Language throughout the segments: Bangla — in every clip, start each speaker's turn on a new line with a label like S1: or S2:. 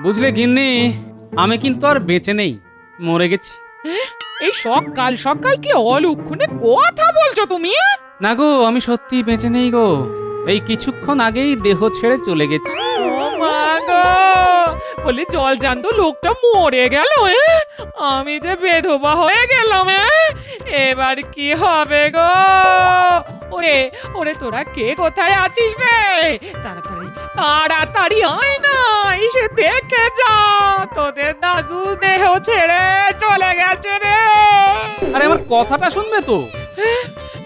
S1: বুঝলে গিন্নি, আমি কিন্তু আর বেঁচে নেই, মরে গেছি।
S2: এই সকাল সকাল কি অলক্ষণে কথা বলছো তুমি?
S1: না গো, আমি সত্যি বেঁচে নেই গো। এই কিছুক্ষণ আগেই দেহ ছেড়ে চলে গেছি।
S2: ও মা গো, বলি জল জান্ত লোকটা মরে গেল। আমি যে বেধবা হয়ে গেলাম। এবার কি হবে গো? ওরে ওরে, তোরা কে কোথায় আছিস রে? তাড়াতাড়ি তাড়াতাড়ি আয় না, এসে দেখে যা, তোদের দাদু দেহ ছেড়ে চলে গেছে রে।
S1: আরে আমার কথাটা শুনবে তো?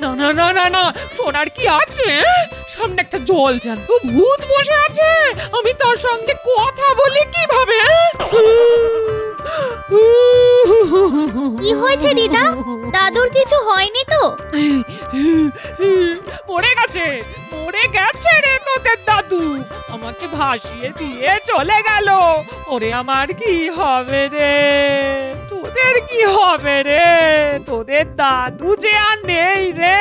S2: না না না না না, শোনার কি আছে? সামনে একটা জল জ্যান্ত ভূত বসে আছে, আমি তার সঙ্গে কথা বলি কিভাবে?
S3: কি হয়েছে দিদা? দাদুর কিছু হয়নি তো?
S2: মরে গেছে, মরে গেছে রে তোদের দাদু, আমাকে ভাসিয়ে দিয়ে চলে গেল। ওরে আমার কি হবে রে? তোদের কি হবে রে? তোদের দাদু যে আর নেই রে।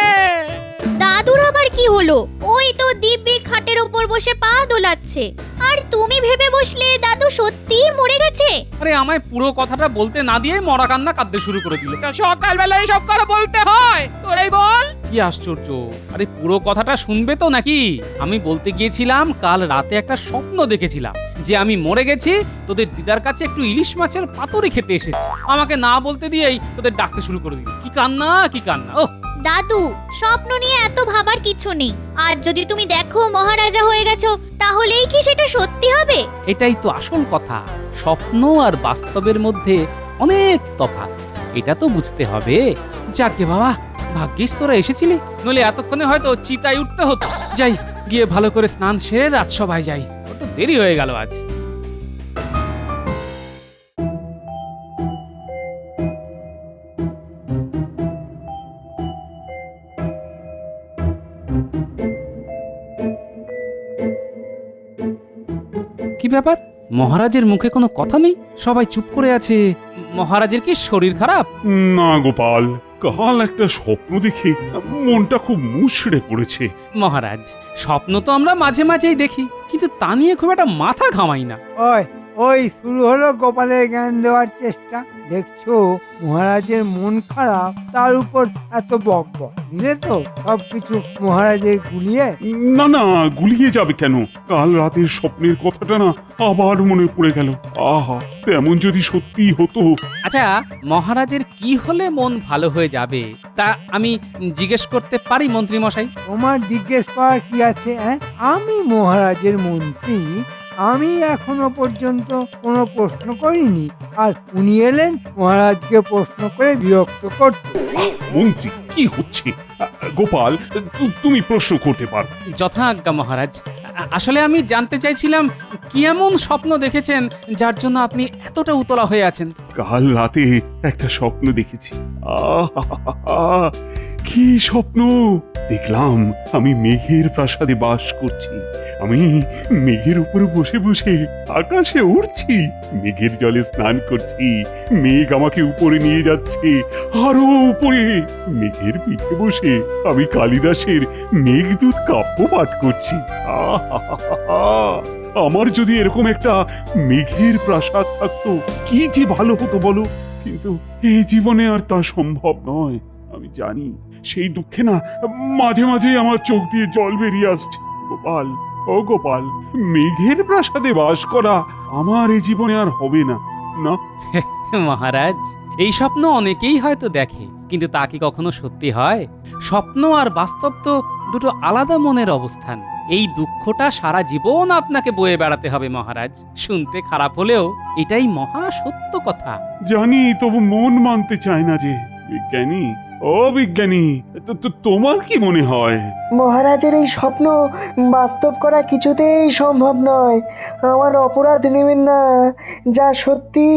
S3: দাদুর আবার কি হলো? ওই তো দিব্যি খাটের ওপর বসে পা দোলাচ্ছে, আর তুমি ভেবে বসলে দাদু সত্যিই মরে গেছে।
S1: আরে আমায় পুরো কথাটা বলতে না দিয়ে মরা কান্না কাঁদতে শুরু করে দিলে।
S2: তা সকালবেলা সব কথা বলতে হয়? তোরাই বল।
S1: কি আশ্চর্য! আরে পুরো কথাটা শুনবে তো নাকি? আমি বলতে গিয়েছিলাম, কাল রাতে একটা স্বপ্ন দেখেছিলাম যে আমি মরে গেছি, তোদের দিদার কাছে একটু ইলিশ মাছের পাতুরি খেতে এসেছি। আমাকে না বলতে দিয়েই তোদের ডাকতে শুরু করে দিল। কি কান্না, কি কান্না! ও
S3: দাদু, স্বপ্ন নিয়ে এত ভাবার কিছু নেই। আর যদি তুমি দেখো মহারাজা হয়ে গেছো, তাহলেই কি সেটা সত্যি হবে?
S1: এটাই তো আসল কথা। স্বপ্ন আর বাস্তবের মধ্যে অনেক তফাৎ, এটা তো বুঝতে হবে। যাকে বাবা, ভাগ্যিস তোরা এসেছিলি, নইলে এতক্ষণে হয়তো চিতায় উঠতে হতো। যাই, গিয়ে ভালো করে স্নান সেরে রাজসভায় যাই, একটু দেরি হয়ে গেল আজ। কি ব্যাপার, মহারাজের মুখে কোনো কথা নেই? সবাই চুপ করে আছে। মহারাজের কি শরীর খারাপ?
S4: না গোপাল, কাল একটা স্বপ্ন দেখে মনটা খুব মুষড়ে পড়েছে।
S1: মহারাজ, স্বপ্ন তো আমরা মাঝে মাঝেই দেখি, কিন্তু তা নিয়ে খুব একটা মাথা ঘামাই না।
S5: ওই ওই শুরু হলো গোপালের জ্ঞান দেওয়ার চেষ্টা। দেখছো মহারাজের মন খারাপ, তার উপর এত বকবক দিলে তো সবকিছু মহারাজের গুলিয়ে।
S4: না না, গুলিয়ে যাবে কেন? কাল রাতের স্বপ্নের কথাটা না আবার মনে পড়ে গেল। আহা, তেমন যদি সত্যি হতো।
S1: আচ্ছা, মহারাজের কি হলে মন ভালো হয়ে যাবে, তা আমি জিজ্ঞেস করতে পারি মন্ত্রী মশাই?
S5: তোমার জিজ্ঞেস করার কি আছে? আমি মহারাজের মন্ত্রী, আমি এখনো পর্যন্ত কোনো প্রশ্ন করিনি, আর উনি এলেন মহারাজকে প্রশ্ন করে বিরক্ত করতে।
S4: মন্ত্রী, কি হচ্ছে? গোপাল, তুমি প্রশ্ন করতে পারো।
S1: যথাজ্ঞা মহারাজ। আসলে আমি জানতে চাইছিলাম, কি এমন স্বপ্ন দেখেছেন যার জন্য আপনি এতটা উতলা হয়ে আছেন?
S4: কাল রাতে একটা স্বপ্ন দেখেছি। আহা, কি স্বপ্ন দেখলাম! আমি মেঘের প্রাসাদে বাস করছি, আমি মেঘের উপরে বসে বসে আকাশে উড়ছি, মেঘের জলে স্নান করছি, মেঘ আমাকে উপরে নিয়ে যাচ্ছে, আরো উপরে। মেঘের পিঠে বসে আমি কালিদাসের মেঘদূত কাব্য পাঠ করছি। আহা, আমার যদি এরকম একটা মেঘের প্রাসাদ থাকতো, কি যে ভালো হতো বলো। কিন্তু এই জীবনে আর তা সম্ভব নয়। আমি জানি, সেই দুঃখে না মাঝে মাঝে আমার চোখ দিয়ে জল বেরিয়ে আসছে। গোপাল, ও গোপাল, মেঘের প্রাসাদে বাস করা আমার এই জীবনে আর হবে না। না
S1: মহারাজ, এই স্বপ্ন অনেকেই হয়তো দেখে, কিন্তু তা কি কখনো সত্যি হয়? স্বপ্ন আর বাস্তব তো দুটো আলাদা মনের অবস্থান। এই দুঃখটা সারা জীবন আপনাকে বয়ে বেড়াতে হবে মহারাজ। শুনতে খারাপ হলেও এটাই মহা সত্য কথা।
S4: জানি, তবু মন মানতে চায় না যে। বিজ্ঞানী, ও বিজ্ঞানী, তোমার কি মনে হয়?
S6: মহারাজের এই স্বপ্ন বাস্তব করা কিছুতেই সম্ভব নয়। আমার অপরাধ নেবেন না, যা সত্যি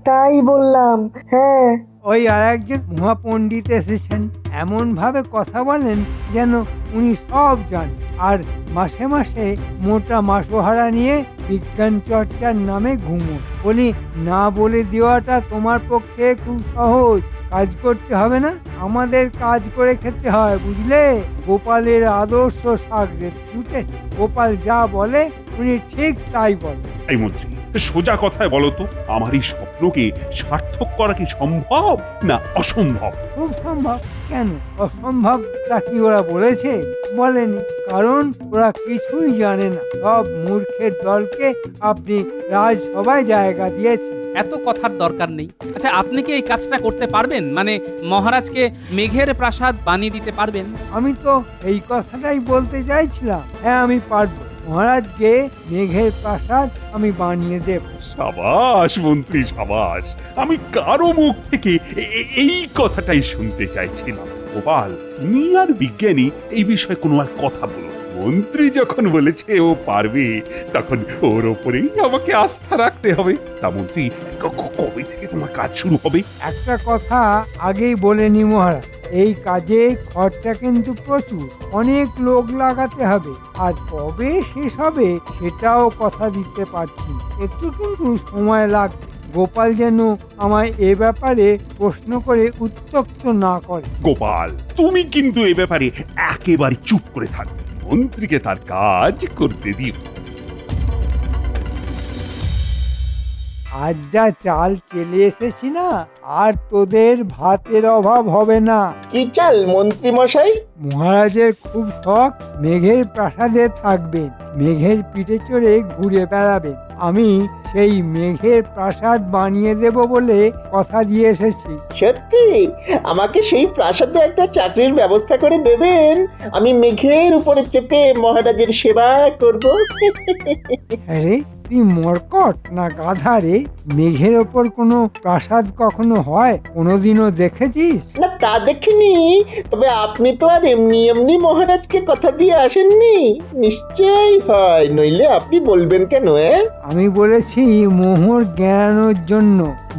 S6: তাই বললাম। হ্যাঁ,
S5: ওই আর একজন মহাপণ্ডিত এসেছেন, এমন ভাবে কথা বলেন যেন উনি সব জানেন, আর মাসে মাসে মোটা মাসোহারা নিয়ে বিজ্ঞান চর্চার নামে ঘুমো। বলি, না বলে দেওয়াটা তোমার পক্ষে খুব সহজ। কাজ করতে হবে না, আমাদের কাজ করে খেতে হয়, বুঝলে? গোপালের আদর্শ সাগরে ছুটেছে। গোপাল যা বলে উনি ঠিক তাই বলে।
S4: এই মন্ত্রী, সোজা কথায় বলো তো, আমার এই স্বপ্নকে সার্থক করা কি সম্ভব না অসম্ভব?
S5: খুব সম্ভব। কেন অসম্ভব তা কি ওরা বলেছে? বলেনি, কারণ ওরা কিছুই জানে না। সব মূর্খের দলকে আপনি রাজসভায় জায়গা দিয়েছেন।
S1: এত কথার দরকার নেই। আচ্ছা, আপনি কি এই কাজটা করতে পারবেন? মানে মহারাজকে মেঘের প্রাসাদ বানিয়ে দিতে পারবেন?
S5: আমি তো এই কথাটাই বলতে চাইছিলাম। হ্যাঁ, আমি পারবো। মহারাজকে মেঘের প্রাসাদ আমি বানিয়ে দেব।
S4: সাবাস মন্ত্রী, সাবাস। আমি কারো মুখ থেকে এই কথাটাই শুনতে চাইছিলাম। গোপাল, তুমি আর বিজ্ঞানী এই বিষয়ে কোনো আর কথা বলো। মন্ত্রী যখন বলেছে ও পারবে, তখন ওর ওপরেই আমাকে আস্থা রাখতে হবে। তা মন্ত্রী, কবে থেকে তোমার কাজ শুরু হবে?
S5: একটা কথা আগেই বলে নি মহারাজ, এই কাজে খরচা কিন্তু প্রচুর। অনেক লোক লাগাতে হবে, আর কবে শেষ হবে সেটাও কথা দিতে পারছি না। একটু কিন্তু সময় লাগবে। গোপাল যেন আমায় এ ব্যাপারে প্রশ্ন করে উত্ত্যক্ত না করে।
S4: গোপাল, তুমি কিন্তু এ ব্যাপারে একেবারে চুপ করে থাকবে। মন্ত্রীকে তার কাজ করতে দিও।
S5: আজ যা চাল চেলে এসেছি না, আর তোদের ভাতের অভাব হবে না।
S7: কি চাল মন্ত্রী মশাই?
S5: মহারাজের খুব শখ মেঘের প্রাসাদে থাকবেন, মেঘের পিঠে চড়ে ঘুরে বেড়াবেন। আমি সেই মেঘের প্রাসাদ বানিয়ে দেব বলে কথা দিয়ে এসেছি।
S7: সত্যি আমাকে সেই প্রাসাদে একটা চাকরির ব্যবস্থা করে দেবেন? আমি মেঘের উপরে চেপে মহারাজের সেবা করব।
S5: আরে তুই মরকট না গাধা রে? মেঘের ওপর কোনো প্রাসাদ কখনো হয়? কোনোদিনও দেখেছিস?
S7: না, তা দেখিনি। তবে আপনি তো আর এমনি এমনি মহারাজকে কথা দিয়ে আসেননি। নিশ্চয়ই হয়, নইলে আপনি বলবেন কেন?
S5: আমি বলেছি মোহর গেড়ানোর জন্য।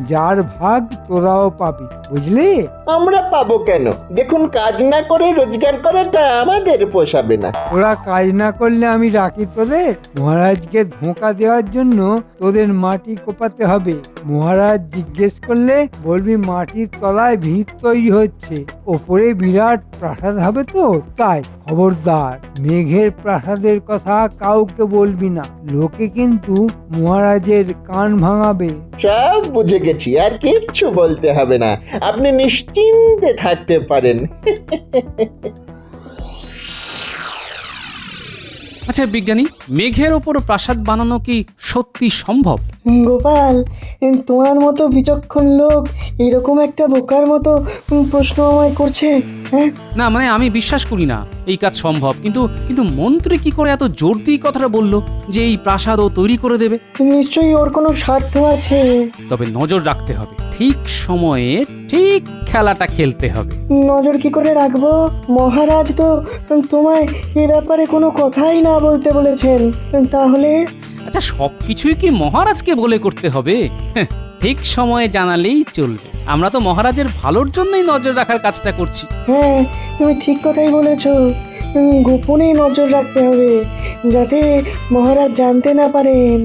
S5: যার ভাগ তোরাও পাবি, বুঝলি?
S7: আমরা পাবো কেন? দেখুন, কাজ না করে রোজগার করাটা আমাদের পোষাবে না।
S5: ওরা কাজ না করলে আমি রাখি তোদের? মহারাজকে ধোঁকা দেওয়ার জন্য তোদের মাটি কোপাতে হবে। মহারাজ জিজ্ঞেস করলে বলবি মাটির তলায় ভিত তৈরি হচ্ছে, ওপরে বিরাট প্রাসাদ হবে তো তাই। খবরদার, মেঘের প্রাসাদের কথা কাউকে বলবি না, লোকে কিন্তু মহারাজের কান ভাঙাবে।
S7: সব বুঝে গেছি, আর কিচ্ছু বলতে হবে না। আপনি নিশ্চিন্তে থাকতে পারেন।
S1: আচ্ছা বিজ্ঞানী, মেঘের ওপর প্রাসাদ বানানো কি সত্যি সম্ভব?
S6: গোপাল, তোমার মতো বিচক্ষণ লোক এরকম একটা বোকার মতো প্রশ্ন আমায় করছে? হ্যাঁ,
S1: না মানে আমি বিশ্বাস করি না এই কাজ সম্ভব। কিন্তু কিন্তু মন্ত্রী কি করে এত জোর দিয়ে কথাটা বললো যে এই প্রাসাদ ও তৈরি করে দেবে?
S6: নিশ্চয়ই ওর কোনো স্বার্থ আছে।
S1: তবে নজর রাখতে হবে, ঠিক সময়ে ঠিক খেলাটা খেলতে হবে।
S6: নজর কি করে রাখবো? মহারাজ তো তোমায় এ ব্যাপারে কোনো কথাই না বলতে বলেছেন। তাহলে
S1: আচ্ছা, সবকিছুই কি মহারাজকে বলে করতে হবে? হ্যাঁ, ঠিক সময়ে জানালেই চলবে। আমরা তো মহারাজের ভালোর জন্যই নজর রাখার কাজটা করছি।
S6: হ্যাঁ, তুমি ঠিক কথাই বলেছ। গোপনে নজর রাখতে হবে, যাতে মহারাজ জানতে না পারেন।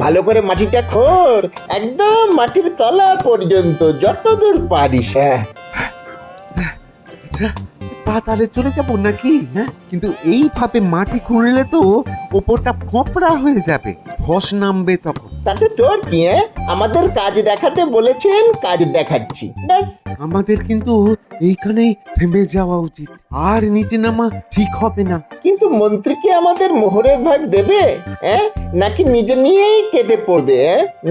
S7: ভালো করে মাটিটা খোঁড়, একদম মাটির তলা পর্যন্ত, যতদূর পারিস। হ্যাঁ,
S8: আচ্ছা, পাতালে চলে যাবো নাকি? হ্যাঁ, কিন্তু এইভাবে মাটি খুঁড়লে তো ওপরটা ফোঁপড়া হয়ে যাবে, ধস নামবে তখন।
S7: তাতে তোর কি? আমাদের কাজ দেখাতে বলেছেন, কাজ দেখাচ্ছি, ব্যাস।
S8: আমাদের কিন্তু এইখানেই থেমে যাওয়া উচিত, আর নিচে নামা ঠিক হবে না।
S7: কিন্তু মন্ত্রী কি আমাদের মোহরের ভাগ দেবে? নাকি নিজে নিয়েই কেটে পড়বে?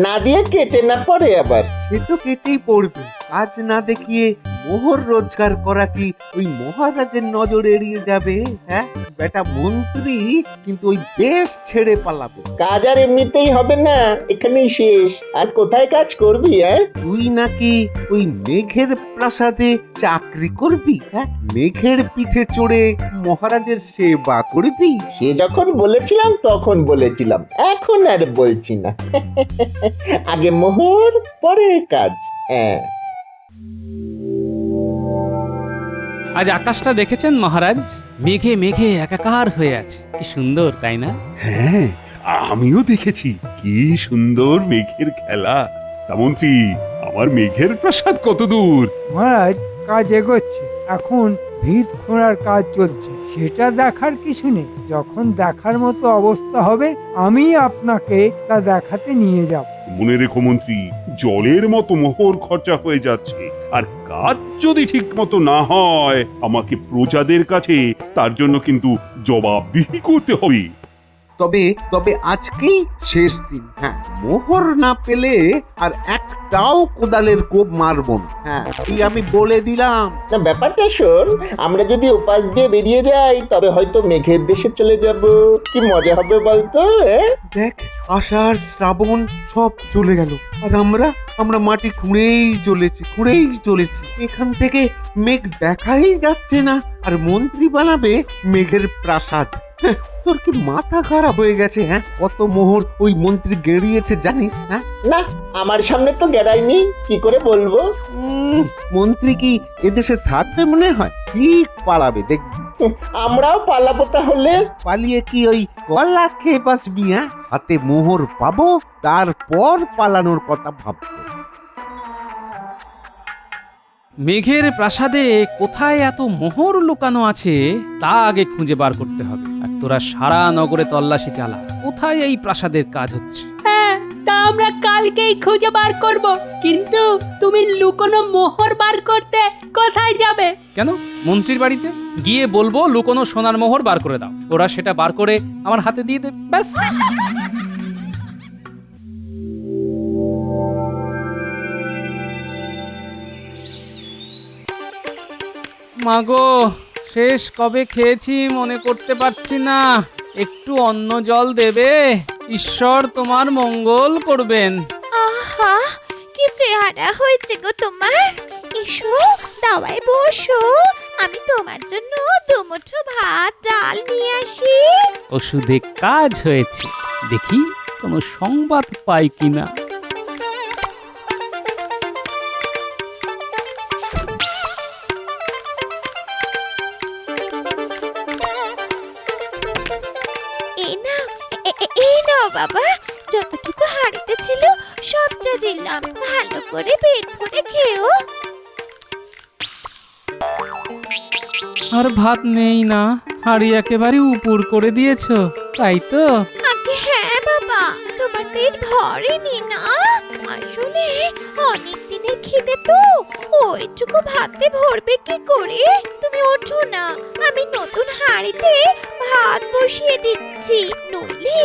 S7: না দিয়ে কেটে না পড়ে আবার।
S8: সে তো কেটেই পড়বে। কাজ না দেখিয়ে মোহর রোজগার করা কি ওই মহারাজের নজর এড়িয়ে যাবে? হ্যাঁ, বেটা মন্ত্রী কিন্তু ওই দেশ ছেড়ে পালাবে।
S7: কাজ আর এমনিতেই হবে না, এখানেই শেষ। আর কোথায় কাজ করবি?
S8: তুই নাকি ওই মেঘের প্রাসাদে চাকরি করবি? হ্যাঁ, মেঘের পিঠে চড়ে মহারাজের সেবা করবি?
S7: সে যখন বলেছিলাম তখন বলেছিলাম, এখন আর বলছি না। আগে মোহর, পরে কাজ। হ্যাঁ।
S1: আজ আকাশটা দেখেছেন মহারাজ? মেঘে মেঘে একাকার হয়ে আছে, কি সুন্দর তাই না?
S4: হ্যাঁ, আমিও দেখেছি কি সুন্দর মেঘের খেলা। তা মন্ত্রী, আমার মেঘের প্রাসাদ কত দূর?
S5: মহারাজ, কাজ এগোচ্ছে। এখন ভিত খোঁড়ার কাজ চলছে, সেটা দেখার কিছু নেই। যখন দেখার মতো অবস্থা হবে আমি আপনাকে তা দেখাতে নিয়ে যাব।
S4: মনে রেখো মন্ত্রী, জলের মতো মোহর খরচা হয়ে যাচ্ছে, আর কাজ যদি ঠিক মতো না হয় আমাকে প্রজাদের কাছে তার জন্য কিন্তু জবাবদিহি করতে হবে।
S8: তবে তবে আজকেই শেষ দিন। হ্যাঁ, মোহর না পেলে আর একটাও কোদালের কোপ মারব না। হ্যাঁ, এই আমি বলে দিলাম।
S7: না, ব্যাপারটা শোন, আমরা যদি উপাস দিয়ে বেরিয়ে যাই তবে হয়তো মেঘের দেশে চলে যাব। কি মজা হবে বলতো?
S8: দেখ, আষাঢ় শ্রাবণ সব চলে গেল, আর আমরা মাটি খুঁড়েই চলেছি। এখান থেকে মেঘ দেখাই যাচ্ছে না, আর মন্ত্রী বানাবে মেঘের প্রাসাদ। হ্যাঁ, তোর কি মাথা খারাপ হয়ে গেছে? হ্যাঁ, কত মোহর ওই মন্ত্রী গেড়িয়েছে জানিস? হ্যাঁ,
S7: না, আমার সামনে তো গেড়াইনি, কি করে বলবো?
S8: মন্ত্রী কি এদেশে থাকবে মনে হয়? ঠিক পালাবে দেখবি।
S7: আমরাও পালাবো তাহলে।
S8: পালিয়ে কি ওই কলা খেয়ে বাঁচবি? হ্যাঁ, হাতে মোহর পাবো, তারপর পালানোর কথা ভাববো।
S1: মেঘের প্রাসাদে কোথায় এত মোহর লুকানো আছে তা আগে খুঁজে বার করতে হবে। আর তোরা সারা নগরে তল্লাশি চালা, কোথায় এই প্রাসাদের কাজ হচ্ছে।
S9: হ্যাঁ, তা আমরা কালকেই খুঁজে বার করব। কিন্তু তুমি লুকোনো মোহর বার করতে কোথায় যাবে?
S1: কেন, মন্ত্রীর বাড়িতে গিয়ে বলবো লুকোনো সোনার মোহর বার করে দাও, ওরা সেটা বার করে আমার হাতে দিয়ে দেবে, ব্যাস। মাগো, শেষ কবে খেয়েছি মনে করতে পারছি না, একটু অন্ন জল দেবে? ঈশ্বর তোমার মঙ্গল করবেন।
S3: আহা, কি চেহারা হয়েছে গো তোমার! এসো, দাওয়ায় বসো, আমি তোমার জন্য দুমুঠো ভাত ডাল নিয়ে আসি।
S1: ওষুধে কাজ হয়েছে, দেখি কোনো সংবাদ পাই কিনা।
S3: এই নাও বাবা, যতটুকু হাড়িতে ছিল সবটা দিলাম, ভালো করে পেট ভরে খেও।
S1: আর ভাত নেই না, হাড়ি একেবারে উপুর করে দিয়েছো, তাই তো?
S3: আগে হ্যাঁ বাবা, তোমার পেট ভরেনি না? আসলে অনেক দিনের খিদে তো, ওইটুকু ভাতে ভরবে কি করে? তুমি ওঠো না, আমি নতুন হাঁড়িতে ভাত বসিয়ে দিচ্ছি, নইলে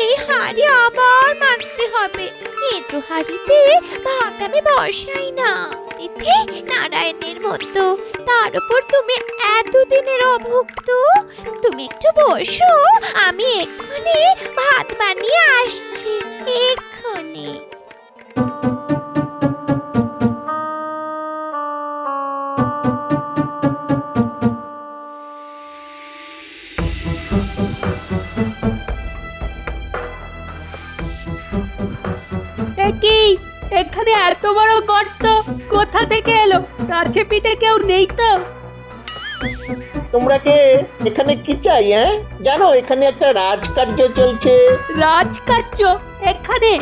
S3: এই হাঁড়ি আবার মাজতে হবে। এঁটো হাঁড়িতে ভাত আমি বসাই না, তিথি নারায়ণের মতো, তার উপর তুমি এতদিনের অভুক্ত। তুমি একটু বসো, আমি এক্ষুনি ভাত বানিয়ে আসছি, এক্ষুনি।
S9: কি এখানে এত বড় গর্ত কোথা থেকে এলো? কাছে পিঠে কেউ নেই তো?
S7: তোমরা কে? এখানে কি চাই? জানো এখানে একটা রাজকার্য চলছে।
S9: রাজকার্য? এখানে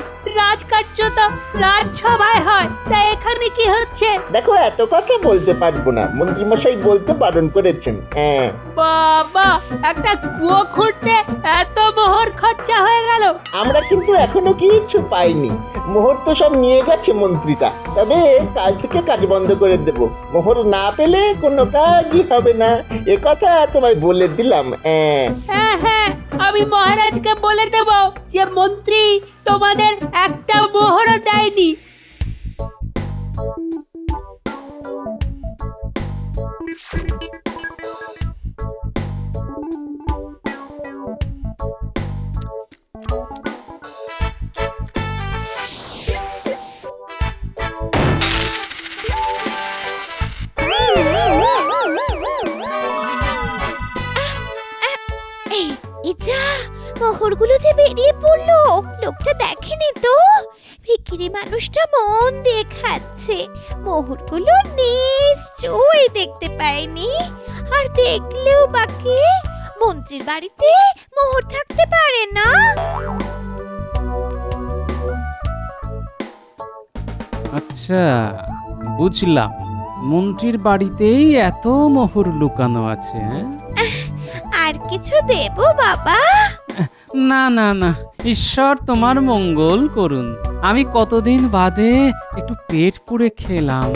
S9: রাজকার্য তো রাজসভায় হয়, তা এখানে কি হচ্ছে?
S7: দেখো, এত কথা বলতে পারবো না, মন্ত্রীমশাই বলতে বারণ করেছেন।
S9: বাবা, একটা কুয়ো খুঁড়তে এত মোহর খরচা হয়ে গেল।
S7: আমরা কিন্তু এখনো কিছু পাইনি, মোহর তো সব নিয়ে গেছে মন্ত্রীটা। তবে কাল থেকে কাজ বন্ধ করে দেব, মোহর না পেলে কোনো কাজই হবে না, এ কথা তোমায় বলে দিলাম।
S9: হ্যাঁ হ্যাঁ, আমি মহারাজকে বলে দেব যে মন্ত্রী তোমাদের একটা মোহরও দেয়নি।
S3: মোহরগুলো যে বেরিয়ে পড়লো, লোকটা দেখেনি তো? ভিখিরি মন্ত্রী মানুষটা মন দিয়ে খাচ্ছে, মোহরগুলো নিশ্চয়ই দেখতে পায়নি। আর দেখলেও বাকি মন্ত্রীর বাড়িতে মোহর থাকতে পারে না।
S1: আচ্ছা, বুঝলাম। মন্ত্রীর বাড়িতেই এত মোহর লুকানো আছে, হ্যাঁ?
S3: আর কিছু দেব বাবা?
S1: না না না, ঈশ্বর তোমার মঙ্গল করুন। আমি কতদিন বাদে একটু পেট পুড়ে খেলাম।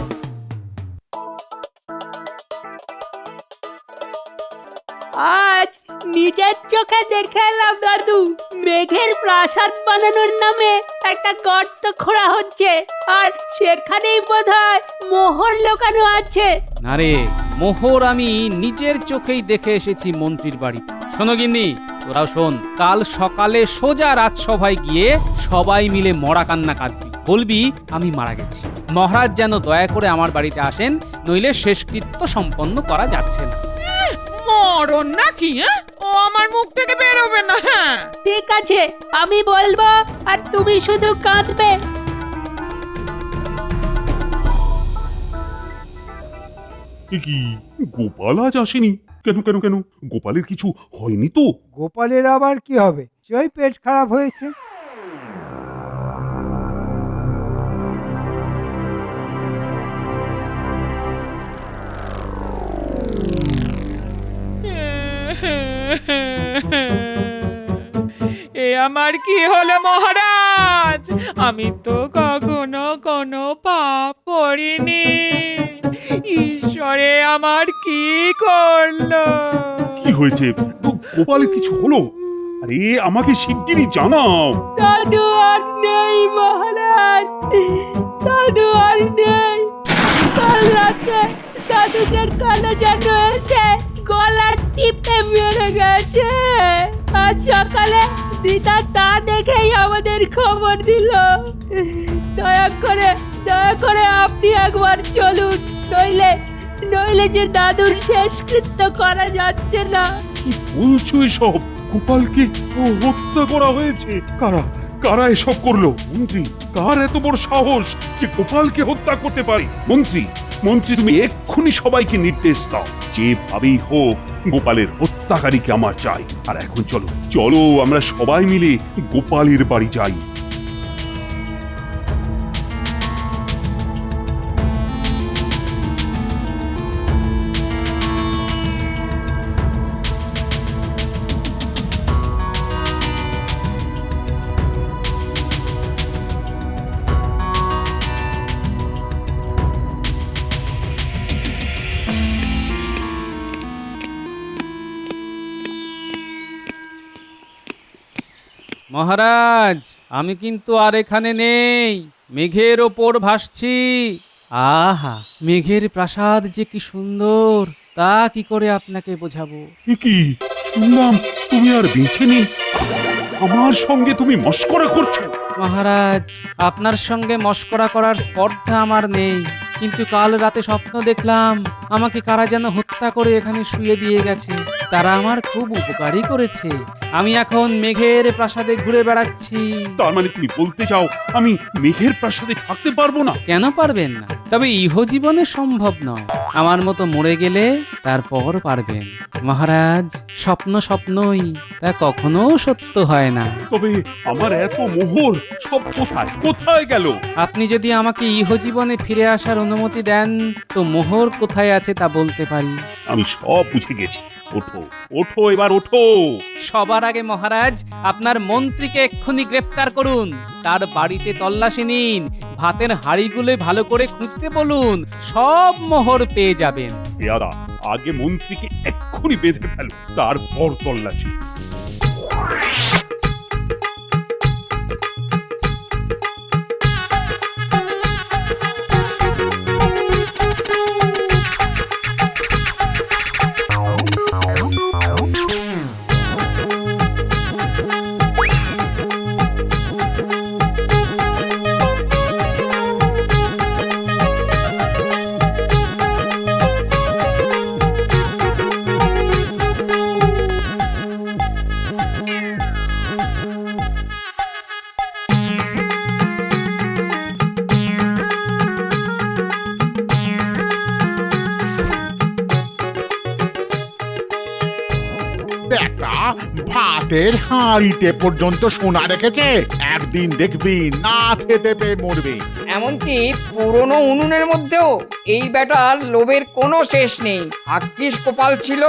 S9: আজ নিজের চোখে দেখে এলাম দাদু, মেঘের প্রাসাদ বানানোর নামে একটা গর্ত খোঁড়া হচ্ছে, আর সেখানেই বোধহয় মোহর লুকানো আছে।
S1: না রে, মোহর আমি নিজের চোখেই দেখে এসেছি মন্ত্রীর বাড়ি। শোনো গিন্নি, তোরাও শোন, কাল সকালে সোজা রাজসভায় গিয়ে সবাই মিলে মরা কান্না কাঁদবি, বলবি আমি মারা গেছি। মহারাজ যেন দয়া করে আমার বাড়িতে আসেন, নইলে শেষকৃত্য সম্পন্ন করা যাচ্ছে না।
S2: মরণ নাকি? হ্যাঁ, ও আমার মুখ থেকে বেরোবে না। হ্যাঁ,
S9: ঠিক আছে, আমি বলবো আর তুমি শুধু কাঁদবে।
S4: এ কি, গোপাল আজ আসেনি? কেন কেন কেন? গোপালের কিছু হয়নি তো?
S5: গোপালের আবার কি হবে? জয় পেট খারাপ হয়েছে।
S2: এ আমার কি হলো মহারাজ? আমি তো কখনো কোনো পাপ করিনি। ঈশ্বরে আমার কি করলো?
S4: কি হয়েছে? গোপালের কিছু হলো? আরে আমাকে শিগগিরই জানাও।
S9: দাদু আর নেই মহারাজ, দাদু আর নেই। কাল রাতে দাদুকে কালো যেন এসে গলা টিপে মেরে গেছে। আজ সকালে দিদা তা দেখেই আমাদের খবর দিল। দয়া করে আপনি একবার চলুন, নইলে নইলে যে দাদুর শেষকৃত্য করা যাচ্ছে না।
S4: কি বলছো এসব? গোপালকে হত্যা করা হয়েছে? কারা কারা এসব করলো? মন্ত্রী, কার এত বড় সাহস যে গোপালকে হত্যা করতে পারে? মন্ত্রী, তুমি এক্ষুনি সবাইকে নির্দেশ দাও, যেভাবেই হোক গোপালের হত্যাকারীকে আমার চাই। আর এখন চলো আমরা সবাই মিলে গোপালের বাড়ি যাই।
S1: মহারাজ, আমি কিন্তু আর এখানে নেই, মেঘের ওপর ভাসছি। আহা, মেঘের প্রাসাদ যে কি সুন্দর, তা কি করে আপনাকে বোঝাবো।
S4: এ কি শুনলাম, তুমি আর বেঁচে নেই? আমার সঙ্গে তুমি মস্করা করছো?
S1: মহারাজ, আপনার সঙ্গে মস্করা করার স্পর্ধা আমার নেই, কিন্তু কাল রাতে স্বপ্ন দেখলাম আমাকে কারা যেন হত্যা করে এখানে শুয়ে দিয়ে গেছে। তারা আমার খুব উপকারই করেছে। আমি এখন মেঘের প্রাসাদে ঘুরে বেড়াচ্ছি।
S4: তার মানে তুমি বলতে চাও আমি মেঘের প্রাসাদে থাকতে পারবো না?
S1: কেন পারবেন না? তবে ইহজীবনে সম্ভব নয়। আমার মতো মরে গেলে তারপর পারবেন। মহারাজ, স্বপ্ন স্বপ্নই, তা কখনো সত্য হয় না।
S4: তবে আমার এত মোহর সব কোথায় গেল?
S1: আপনি যদি আমাকে ইহজীবনে ফিরে আসার অনুমতি দেন, তো মোহর কোথায় আছে তা বলতে পারি।
S4: আমি সব বুঝে গেছি। ওঠো এবার ওঠো।
S1: সবার আগে মহারাজ, আপনার মন্ত্রীকে এক্ষুনি গ্রেপ্তার করুন, তার বাড়িতে তল্লাশি নিন, ভাতের হাঁড়িগুলো ভালো করে খুঁজতে বলুন, সব মোহর পেয়ে যাবেন।
S4: পেয়ারা, আগে মন্ত্রীকে এক্ষুনি বেঁধে ফেলো, তারপর তল্লাশি।
S10: ভাতের হাঁড়িতে পর্যন্ত সোনা রেখেছে, একদিন দেখবি না খেতে পেয়ে মরবে।
S11: এমনকি পুরনো উনুনের মধ্যেও এই বেটার লোভের কোনো শেষ নেই। ভাগ্যিস কপাল ছিল।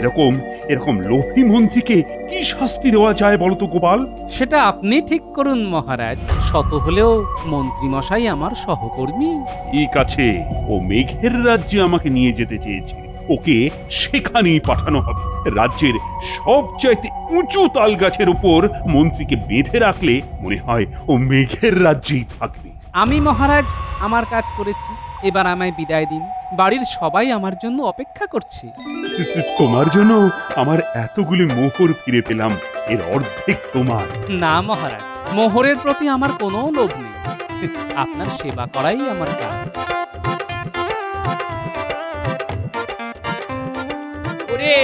S4: এরকম এরকম লোভী মন্ত্রীকে কি শাস্তি দেওয়া যায় বলতো গোপাল?
S1: সেটা আপনি ঠিক করুন মহারাজ। শত হলেও মন্ত্রীমশাই আমার সহকর্মী।
S4: ঠিক আছে, ও মেঘের রাজ্যে আমাকে নিয়ে যেতে চেয়েছে, ওকে সেখানেই পাঠানো হবে। রাজ্যের সবচাইতে উঁচু তাল গাছের উপর মন্ত্রীকে বেঁধে রাখলে মনে হয় ও মেঘের রাজ্যেই থাকবে।
S1: আমি মহারাজ আমার কাজ করেছি, এবার আমায় বিদায় দিন। বাড়ির সবাই আমার জন্য অপেক্ষা করছে।
S4: তোমার জন্য আমার এতগুলি মোহর ফিরে পেলাম, এর অর্ধেক তোমার।
S1: না মহারাজ, মোহরের প্রতি আমার কোনো লোভ নেই। আপনার সেবা করাই আমার কাজ।
S2: ওরে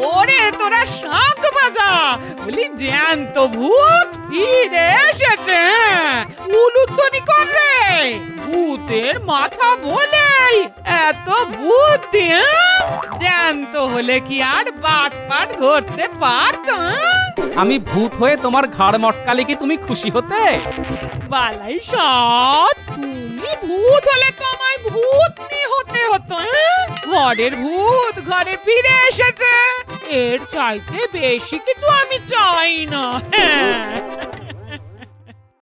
S2: ওরে তোরা শাঁখ বাজা, বলি জ্যান্ত ভূত ফিরে এসেছে। উলুধ্বনি কর রে, ভূতের মাথা বলেই এত বুদ্ধি। জ্যান্ত হলে কি আর বাট পাট ধরতে পারত?
S1: আমি ভূত হয়ে তোমার ঘাড় মটকালে কি তুমি খুশি হতে?
S2: বালাই সৎ, তুমি ভূত হলে তো আমায় ভূতনি হতে হতো। ঘরের ভূত ঘরে ফিরে এসেছে, এর চাইতে বেশি কিছু আমি চাই না।